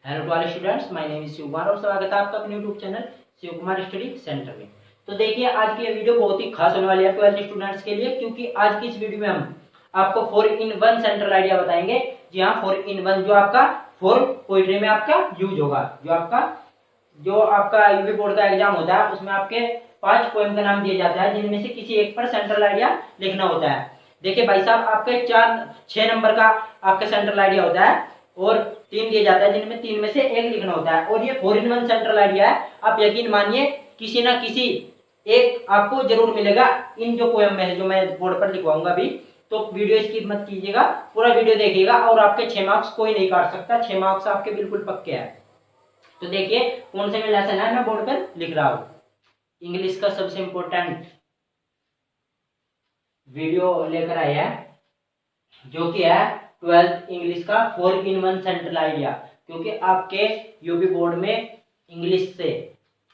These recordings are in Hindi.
Hello to all students, my name is Shiv Kumar और स्वागत है आपका अपने YouTube channel Shiv Kumar study centre में। तो देखिए, आज की ये वीडियो बहुत ही खास होने वाली है 12th स्टूडेंट्स के लिए, क्योंकि आज की इस वीडियो में हम आपको 4-in-1 सेंट्रल आइडिया बताएंगे। जी हाँ, 4-in-1 जो आपका 4 पोइट्री में आपका यूज होगा। जो आपका यूपी बोर्ड का एग्जाम होता है उसमें आपके 5 पोएम का नाम दिया जाता है, जिनमें से किसी एक पर सेंट्रल आइडिया लिखना होता है। देखिए भाई साहब, आपके 6 नंबर का आपका सेंट्रल आइडिया होता है और 3 दिया जाता है, जिनमें 3 में से एक लिखना होता है। और ये 4-in-1 सेंट्रल आइडिया है। आप यकीन मानिए, किसी ना किसी एक आपको जरूर मिलेगा इन जो पोएम में है, जो मैं बोर्ड पर लिखवाऊंगा अभी। तो वीडियो स्किप मत कीजिएगा, पूरा वीडियो देखिएगा और आपके 6 मार्क्स कोई नहीं काट सकता। 6 मार्क्स आपके बिल्कुल पक्के हैं। तो देखिए कौन से में लेसन है, मैं बोर्ड पर लिख रहा हूँ। इंग्लिश का सबसे इंपॉर्टेंट वीडियो लेकर आया है, जो कि है 12th इंग्लिश का 4-in-1 सेंट्रल आइडिया। क्योंकि आपके यूपी बोर्ड में इंग्लिश से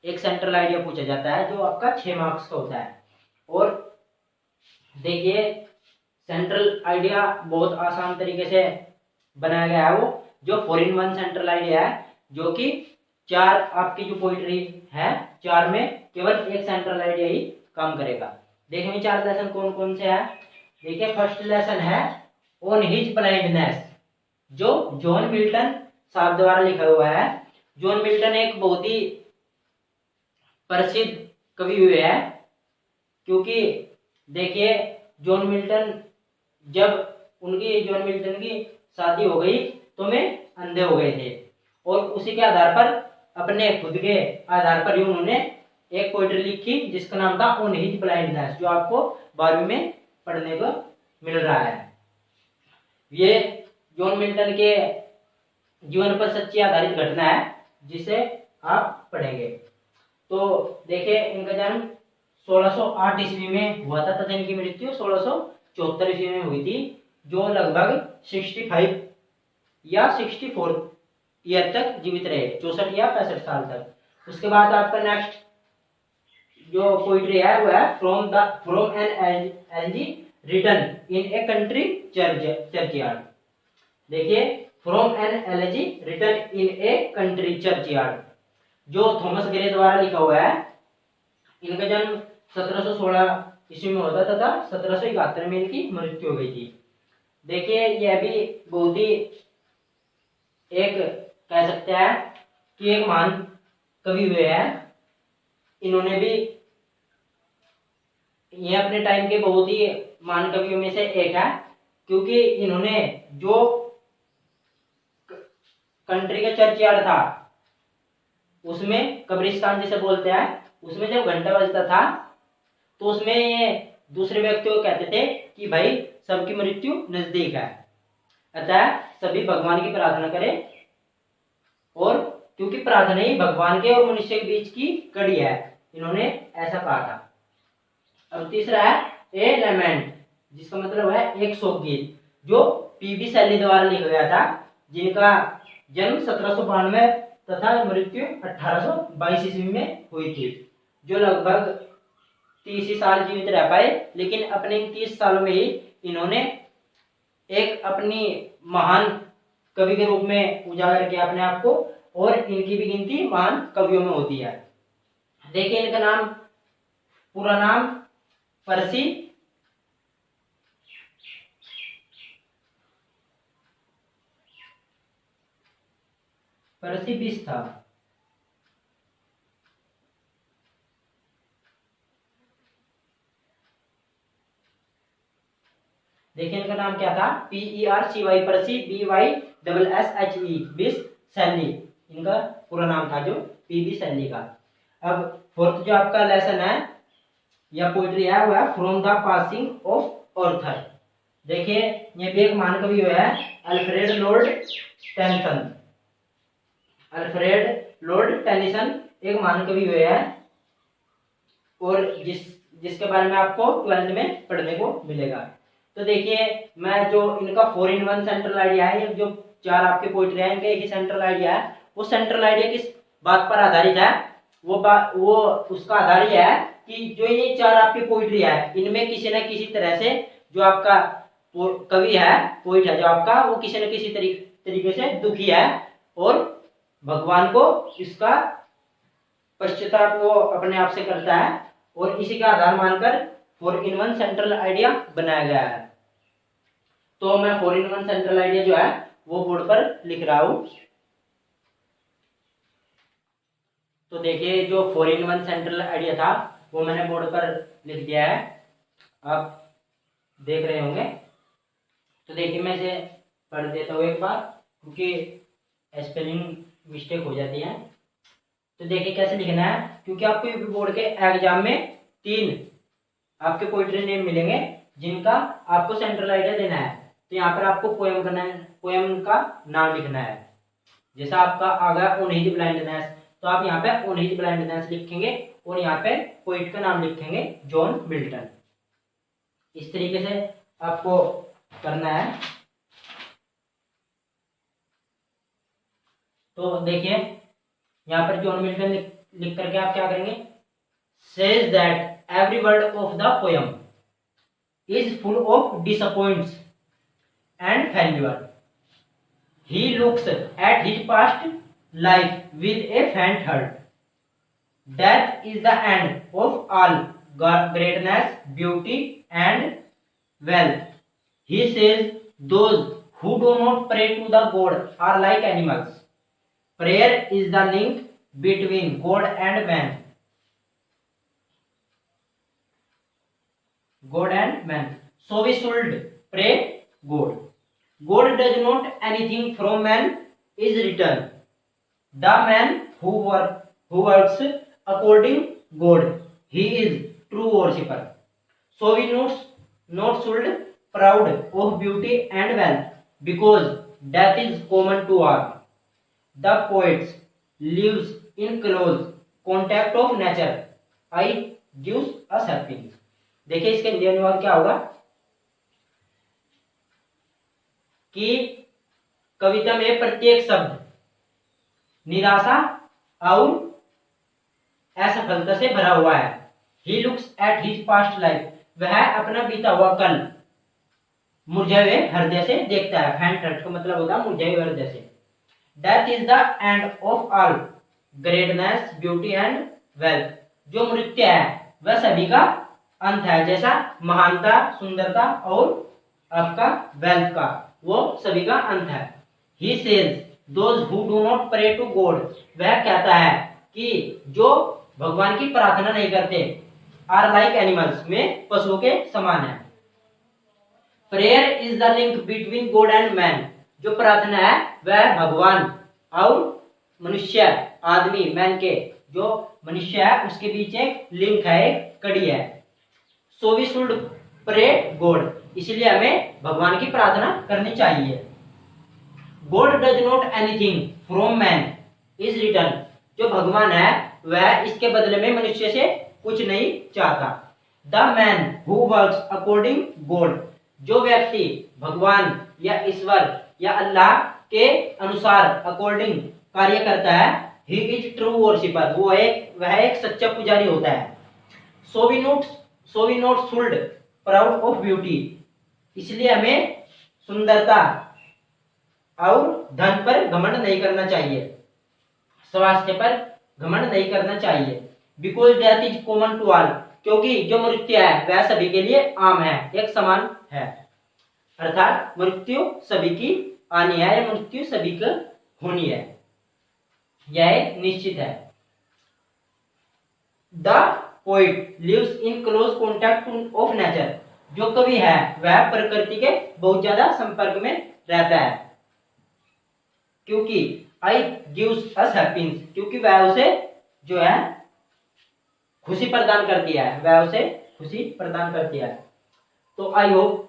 एक सेंट्रल आइडिया पूछा जाता है, जो आपका 6 मार्क्स का होता है। और देखिए, सेंट्रल आइडिया बहुत आसान तरीके से बनाया गया है। वो जो 4-in-1 सेंट्रल आइडिया है, जो कि 4 आपकी जो पोइट्री है, 4 में केवल एक सेंट्रल आइडिया ही काम करेगा। देखेंगे 4 लेसन कौन कौन से है। देखिए, फर्स्ट लेसन है ऑन हिज ब्लाइंडनेस, जो जॉन मिल्टन साहब द्वारा लिखा हुआ है। जॉन मिल्टन एक बहुत ही प्रसिद्ध कवि हुए हैं, क्योंकि देखिए जॉन मिल्टन की शादी हो गई तो वे अंधे हो गए थे, और उसी के आधार पर, अपने खुद के आधार पर ही उन्होंने एक पोइट्री लिखी, जिसका नाम था ऑन हिज ब्लाइंडनेस, जो आपको 12वीं में पढ़ने को मिल रहा है। ये जॉन मिल्टन के जीवन पर सच्ची आधारित घटना है, जिसे आप पढ़ेंगे। तो देखिए, इनका जन्म 1608 ईस्वी में हुआ था तथा इनकी मृत्यु 1674 ईस्वी में हुई थी, जो लगभग 65 या 64 ईयर तक जीवित रहे, 64 या 65 साल तक। उसके बाद आपका नेक्स्ट जो पोइट्री है वो है from an elegy written in a country churchyard. देखिए, from an elegy written in a country churchyard, जो थॉमस ग्रे द्वारा लिखा हुआ है। इनका जन्म 1716 ईस्वी में होता तथा 1771 में इनकी मृत्यु हो गई थी। देखिए, यह भी बहुत ही एक कह सकते हैं कि एक महान कवि हुए हैं। इन्होंने भी, ये अपने टाइम के बहुत ही महान कवियों में से एक है, क्योंकि इन्होंने जो कंट्री का चर्चयार्ड था, उसमें कब्रिस्तान जिसे बोलते हैं, उसमें जब घंटा बजता था तो उसमें ये दूसरे व्यक्तियों को कहते थे कि भाई सबकी मृत्यु नजदीक है, अतः सभी भगवान की प्रार्थना करें। और क्योंकि प्रार्थना ही भगवान के और मनुष्य के बीच की कड़ी है, इन्होंने ऐसा कहा था। अब तीसरा है ए लेमेंट, जिसका मतलब है एक शोक गीत, जो पीबी शैली द्वारा लिखा गया था, जिनका जन्म 1792 तथा मृत्यु 1822 ईस्वी में हुई थी, जो लगभग 30 साल जीवित रह पाए। लेकिन अपने 30 सालों में ही इन्होंने एक अपनी महान कवि के रूप में उजागर किया अपने आप को, और इनकी भी गिनती महान कवियों में होती है। देखिए, इनका नाम, पूरा नाम पर्सी बिश था। देखिए, इनका नाम क्या था, PERCY, पर्सी, BYSSHE, बिश शैली, इनका पूरा नाम था, जो पीबी शैली का। अब फोर्थ जो आपका लेसन है या पोइट्री है, वो है from the passing of Arthur. देखिए, ये भी एक महान कवि हुआ है, अल्फ्रेड लॉर्ड टेनिसन एक महान कवि हुए हैं, और जिसके बारे में आपको 12th में पढ़ने को मिलेगा। तो देखिए, मैं जो इनका 4-in-1 सेंट्रल आइडिया है, ये जो 4 आपके पोइट्री है, इनका एक ही सेंट्रल आइडिया है। वो सेंट्रल आइडिया किस बात पर आधारित है, वो उसका आधार यह है कि जो ये 4 आपकी पोइट्री है, इनमें किसी न किसी तरह से जो आपका कवि है, पोइट है जो आपका, वो किसी न किसी तरीके से दुखी है और भगवान को इसका पश्चाताप वो अपने आप से करता है और इसी का आधार मानकर 4-in-1 सेंट्रल आइडिया बनाया गया है। तो मैं 4-in-1 सेंट्रल आइडिया जो है वो बोर्ड पर लिख रहा हूं। तो देखिए जो 4-in-1 सेंट्रल आइडिया था वो मैंने बोर्ड पर लिख दिया है, आप देख रहे होंगे। तो देखिए मैं इसे पढ़ देता हूँ एक बार, क्योंकि स्पेलिंग मिस्टेक हो जाती है। तो देखिए कैसे लिखना है, क्योंकि आपको यूपी बोर्ड के एग्जाम में 3 आपके पोइट्री नेम मिलेंगे जिनका आपको सेंट्रल आइडिया देना है। तो यहाँ पर आपको पोएम का नाम लिखना है। जैसा आपका आ गया ऑन हिज ब्लाइंडनेस, तो आप यहाँ पे ऑन हिज ब्लाइंडनेस लिखेंगे और यहाँ पे पोइट का नाम लिखेंगे जॉन मिल्टन। इस तरीके से आपको करना है। तो देखिए यहाँ पर जॉन मिल्टन लिख करके आप क्या करेंगे, says that every word of the poem is full of disappoints and failure. He looks at his past life with a faint heart. Death is the end of all greatness, beauty, and wealth. He says those who do not pray to the God are like animals. Prayer is the link between God and man. God and man. So we should pray God. God does not anything from man is written. The man who works according God, he is true worshipper. So we not should proud of beauty and wealth, because death is common to all. The poet lives in close contact of nature. I gives us happiness. देखिए इसका हिंदी अनुवाद क्या होगा कि कविता में प्रत्येक शब्द निराशा और असफलता से भरा हुआ है। He looks at his past life, वह अपना बीता हुआ कल मुरझाए हुए हृदय से देखता है। फैंट हर्ट का मतलब होता है मुरझाए हुए हृदय से। Death is the end of all greatness, beauty and wealth. जो मृत्यु है वह सभी का अंत है, जैसा महानता, सुंदरता और आपका वेल्थ का वो सभी का अंत है। He says those who do not pray to God, वह कहता है कि जो भगवान की प्रार्थना नहीं करते are like animals, में पशुओं के समान है। Prayer is the link between God and man, जो प्रार्थना है वह भगवान और मनुष्य आदमी मैन के जो मनुष्य है उसके बीच एक लिंक है, एक कड़ी है। So we should pray God, इसलिए हमें भगवान की प्रार्थना करनी चाहिए। God does not anything from man is written, जो भगवान है वह इसके बदले में मनुष्य से कुछ नहीं चाहता। The man who works according God, जो व्यक्ति भगवान या ईश्वर या अल्लाह के अनुसार अकॉर्डिंग कार्य करता है, he is true worshipper, वह एक सच्चा पुजारी होता है। So we not should proud of beauty, इसलिए हमें सुंदरता और धन पर घमंड नहीं करना चाहिए, स्वास्थ्य पर घमंड नहीं करना चाहिए। Because death is common to all, क्योंकि जो मृत्यु है वह सभी के लिए आम है, एक समान है। अर्थात मृत्यु सभी की आनी है या मृत्यु सभी को होनी है, यह निश्चित है। The poet lives in close contact of nature, जो कवि है वह प्रकृति के बहुत ज्यादा संपर्क में रहता है। क्योंकि आई गिव्स अस हैप्पीनेस, क्योंकि वह उसे जो है खुशी प्रदान करती है, वह उसे खुशी प्रदान करती है। तो आई होप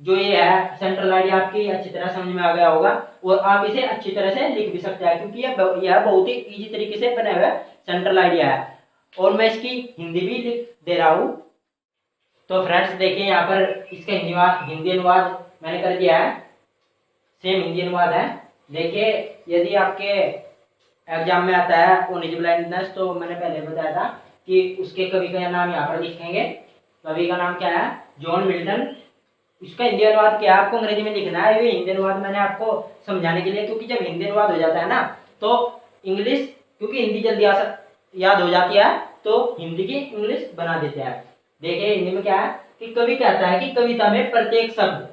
जो ये है सेंट्रल आइडिया आपकी अच्छी तरह समझ में आ गया होगा और आप इसे अच्छी तरह से लिख भी सकते हैं, क्योंकि यह बहुत ही इजी तरीके से बना हुआ सेंट्रल आइडिया है और मैं इसकी हिंदी भी लिख दे रहा हूँ। तो फ्रेंड्स देखिए यहाँ पर इसका हिंदी अनुवाद मैंने कर दिया है, सेम हिंदी अनुवाद है। देखिए यदि आपके एग्जाम में आता है ऑन हिज ब्लाइंडनेस, तो मैंने पहले बताया था कि उसके कवि का नाम यहाँ पर लिखेंगे। कवि का नाम क्या है? John Milton. इसका हिंदी अनुवाद क्या है आपको अंग्रेजी में लिखना है। ये हिंदी अनुवाद मैंने आपको समझाने के लिए, क्योंकि जब हिंदी अनुवाद हो जाता है ना तो इंग्लिश, क्योंकि हिंदी जल्दी याद हो जाती है तो हिंदी की इंग्लिश बना देते हैं। देखिए हिंदी में क्या है कि कवि कहता है कि कविता में प्रत्येक शब्द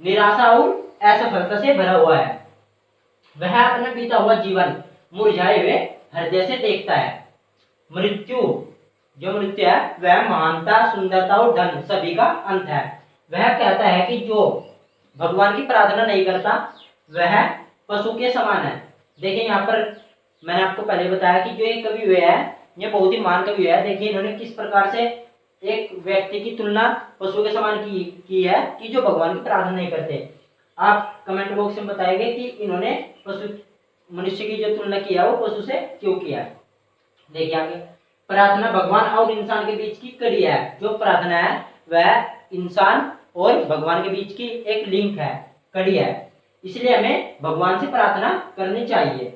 निराशा और असफलता से भरा हुआ है। वह अपना बीता हुआ जीवन मुरझाए हुए हृदय से देखता है। मृत्यु, जो मृत्यु है वह महानता, सुंदरता और धन सभी का अंत है। वह कहता है कि जो भगवान की प्रार्थना नहीं करता वह पशु के समान है। देखिए यहाँ पर मैंने आपको पहले बताया कि जो एक कवि हुए है ये बहुत ही महान कवि है। देखिए इन्होंने किस प्रकार से एक व्यक्ति की तुलना पशु के समान की है कि जो भगवान की प्रार्थना नहीं करते। आप कमेंट बॉक्स में बताएंगे कि इन्होंने पशु मनुष्य की जो तुलना किया वो पशु से क्यों किया है। देखिए आगे, प्रार्थना भगवान और इंसान के बीच की कड़ी है। जो प्रार्थना है वह इंसान और भगवान के बीच की एक लिंक है, कड़ी है, इसलिए हमें भगवान से प्रार्थना करनी चाहिए।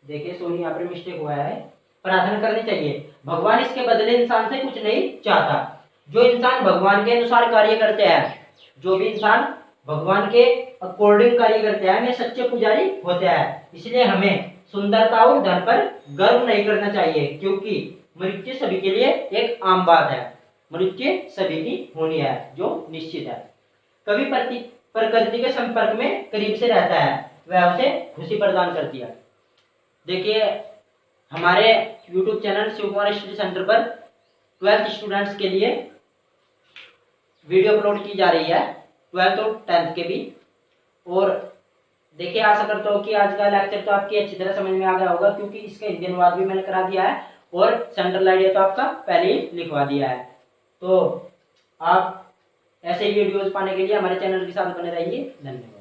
देखिए सॉरी यहाँ पर मिस्टेक हुआ है, प्रार्थना करनी चाहिए। भगवान इसके बदले इंसान से कुछ नहीं चाहता। जो इंसान भगवान के अनुसार कार्य करते हैं, जो भी इंसान भगवान के अकॉर्डिंग कार्य करते हैं वे सच्चे पुजारी होते हैं। इसलिए हमें सुंदरता और धन पर गर्व नहीं करना चाहिए, क्योंकि मृत्यु सभी के लिए एक आम बात है। मृत्यु सभी की होनी है जो निश्चित है। कवि प्रकृति के संपर्क में करीब से रहता है, वह उसे खुशी प्रदान करती है। देखिए हमारे YouTube channel Shiv Kumar study centre पर 12th स्टूडेंट्स के लिए वीडियो अपलोड की जा रही है, 12th और 10th के भी। और देखिए आशा करता हूँ कि आज का लेक्चर तो आपकी अच्छी तरह समझ में आ गया होगा, क्योंकि इसका हिंदी अनुवाद भी मैंने करा दिया है और सेंट्रल आइडिया तो आपका पहले ही लिखवा दिया है। तो आप ऐसे ही वीडियोस पाने के लिए हमारे चैनल के साथ बने रहिए। धन्यवाद।